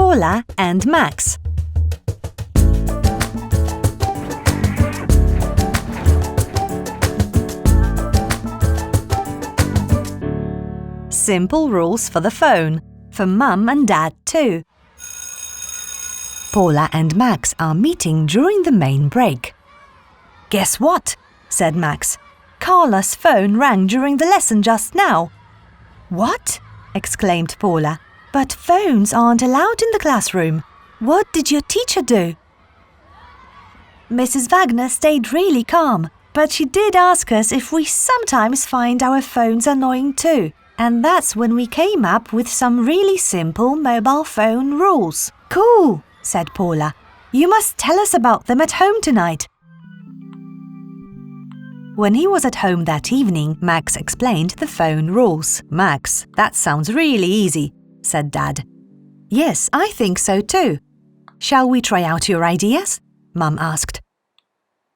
Paula and Max. Simple rules for the phone, for Mum and Dad too. Paula and Max are meeting during the main break. "Guess what?" said Max. "Carla's phone rang during the lesson just now." "What?" exclaimed Paula. "But phones aren't allowed in the classroom. What did your teacher do?" Mrs. Wagner stayed really calm, but she did ask us if we sometimes find our phones annoying too. And that's when we came up with some really simple mobile phone rules. "Cool," said Paula. "You must tell us about them at home tonight." When he was at home that evening, Max explained the phone rules. "Max, that sounds really easy," said Dad. "Yes, I think so too. Shall we try out your ideas?" Mum asked.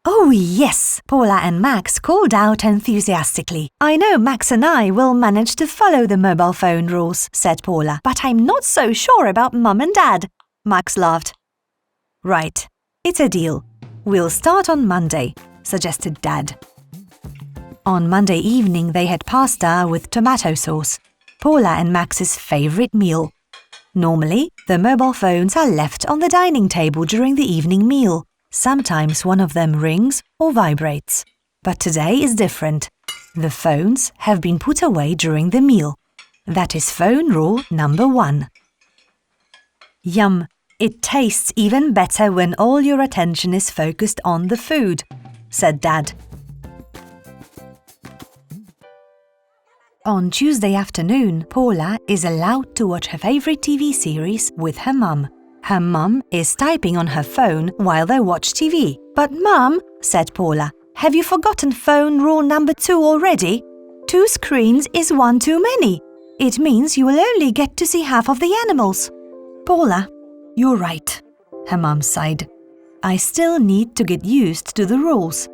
"Oh, yes!" Paula and Max called out enthusiastically. "I know Max and I will manage to follow the mobile phone rules," said Paula. "But I'm not so sure about Mum and Dad," Max laughed. "Right, it's a deal. We'll start on Monday," suggested Dad. On Monday evening, they had pasta with tomato sauce, Paula and Max's favorite meal. Normally, the mobile phones are left on the dining table during the evening meal. Sometimes one of them rings or vibrates. But today is different. The phones have been put away during the meal. That is phone rule number 1. "Yum! It tastes even better when all your attention is focused on the food," said Dad. On Tuesday afternoon, Paula is allowed to watch her favorite TV series with her mum. Her mum is typing on her phone while they watch TV. "But Mum," said Paula, "have you forgotten phone rule number 2 already? 2 screens is 1 too many. It means you will only get to see half of the animals." "Paula, you're right," her mum sighed. "I still need to get used to the rules."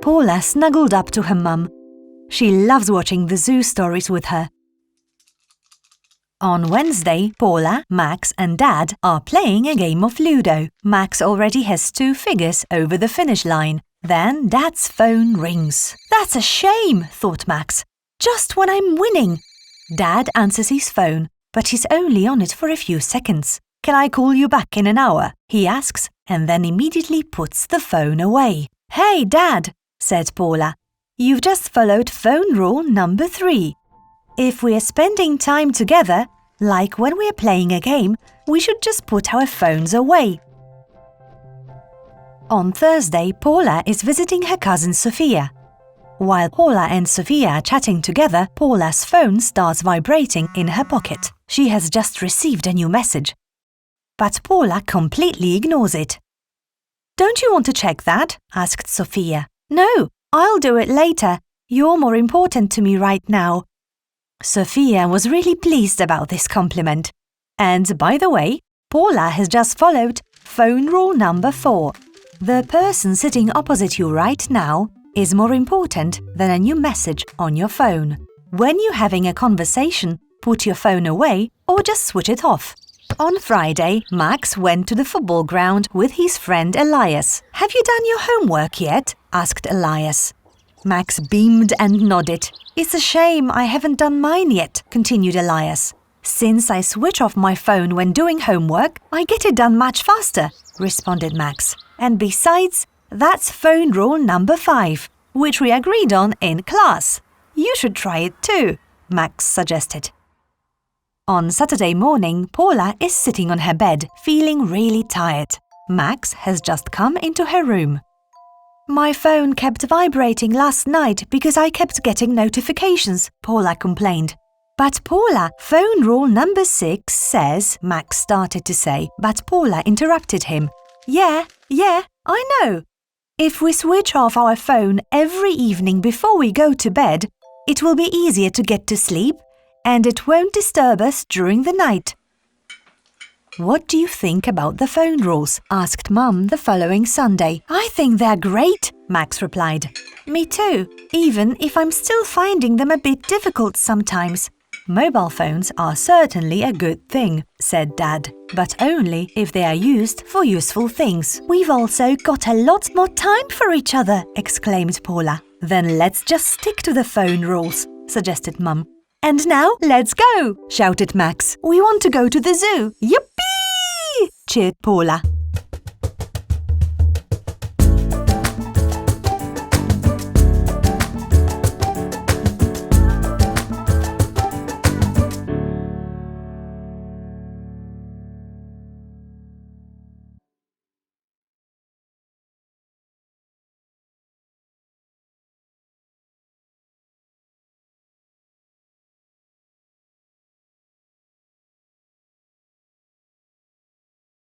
Paula snuggled up to her mum. She loves watching the zoo stories with her. On Wednesday, Paula, Max and Dad are playing a game of Ludo. Max already has 2 figures over the finish line. Then Dad's phone rings. "That's a shame," thought Max. "Just when I'm winning." Dad answers his phone, but he's only on it for a few seconds. "Can I call you back in an hour?" he asks, and then immediately puts the phone away. "Hey, Dad," said Paula. "You've just followed phone rule number 3. If we are spending time together, like when we are playing a game, we should just put our phones away." On Thursday, Paula is visiting her cousin Sophia. While Paula and Sophia are chatting together, Paula's phone starts vibrating in her pocket. She has just received a new message. But Paula completely ignores it. "Don't you want to check that?" asked Sophia. "No, I'll do it later. You're more important to me right now." Sophia was really pleased about this compliment. And by the way, Paula has just followed phone rule number 4. The person sitting opposite you right now is more important than a new message on your phone. When you're having a conversation, put your phone away or just switch it off. On Friday, Max went to the football ground with his friend Elias. "Have you done your homework yet?" asked Elias. Max beamed and nodded. "It's a shame I haven't done mine yet," continued Elias. "Since I switch off my phone when doing homework, I get it done much faster," responded Max. "And besides, that's phone rule number 5, which we agreed on in class. You should try it too," Max suggested. On Saturday morning, Paula is sitting on her bed, feeling really tired. Max has just come into her room. "My phone kept vibrating last night because I kept getting notifications," Paula complained. "But Paula, phone rule number 6 says," Max started to say, but Paula interrupted him. Yeah, I know. If we switch off our phone every evening before we go to bed, it will be easier to get to sleep and it won't disturb us during the night." "What do you think about the phone rules?" asked Mum the following Sunday. "I think they're great," Max replied. "Me too, even if I'm still finding them a bit difficult sometimes. Mobile phones are certainly a good thing, said Dad, but only if they are used for useful things. We've also got a lot more time for each other, exclaimed Paula. Then let's just stick to the phone rules, suggested Mum. And now let's go, shouted Max. We want to go to the zoo. Yippee! Cheered Paula.